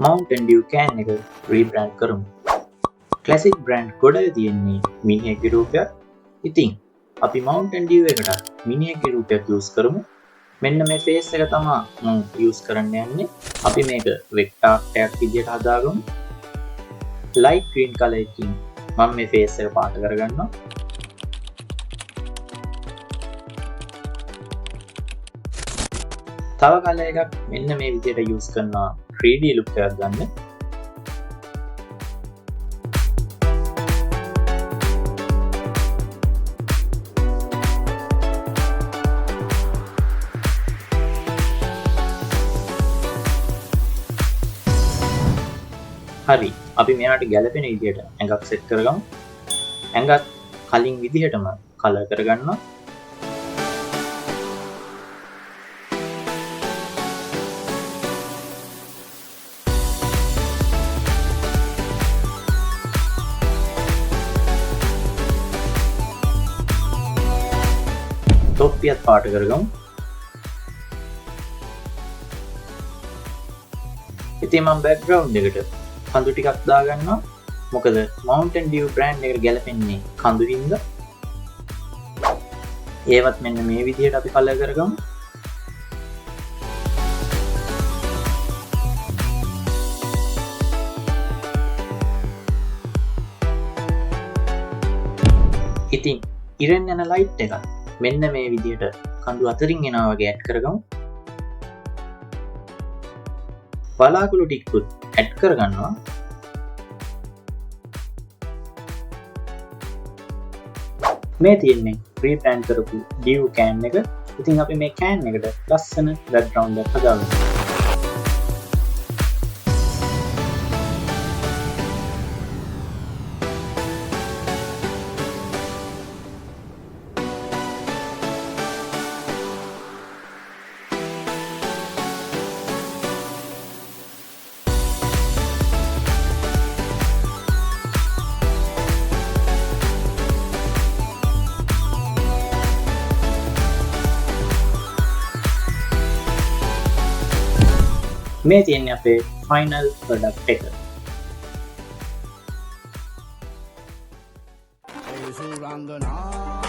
Mountain Dew can එක රීබ්‍රෑන්ඩ් කරමු. Classic brand ගොඩක තියෙන්නේ මිනිහෙක්ගේ රූපයක්. ඉතින් අපි Mountain Dew එකට මිනිහෙක්ගේ රූපයක් යූස් කරමු. මෙන්න මේ ෆේස් එක තමයි මම යූස් කරන්න යන්නේ. අපි මේක වෙක්ටර් ටැග් විදියට හදාගමු. ලයිට් ග්‍රීන් කලර් එකකින් මම මේ ෆේස් එක පාට කරගන්නවා. තව කලර් එකක් මෙන්න මේ විදියට යූස් කරනවා 3D ලුක් එකක් ගන්න. හරි අපි මෙයාට ගැලපෙන විදිහට ඇඟක් සෙට් කරගමු. ඇඟත් කලින් විදිහටම කලර් කරගන්නවා. තොප්පියත් පාට කරගමු. ඉතින් මම බෑග්ග්‍රවුන්ඩ් එකට කඳු ටිකක් දාගන්නවා. මොකද Mountain Dew බ්‍රෑන්ඩ් එකට ගැලපෙන්නේ කඳු හින්දා. ඒවත් මෙන්න මේ විදිහට අපි කලර් කරගමු. ඉතින් ඉරෙන් යන ලයිට් එක මෙන්න මේ විදිහට කඳු අතරින් එනවා වගේ ඇඩ් කරගමු. වලාකුළු ටිකකුත් ඇඩ් කරගන්නවා. මේ තියෙන්නේ රීබ්‍රෑන්ඩ් කරපු Dew can එක. ඉතින් අපි මේ can එකට ලස්සන බෑග්ග්‍රවුන්ඩ් එකක් හදාගමු. මේ තියෙන්නේ අපේ ෆයිනල් ප්‍රොඩක්ට් එක. Surangana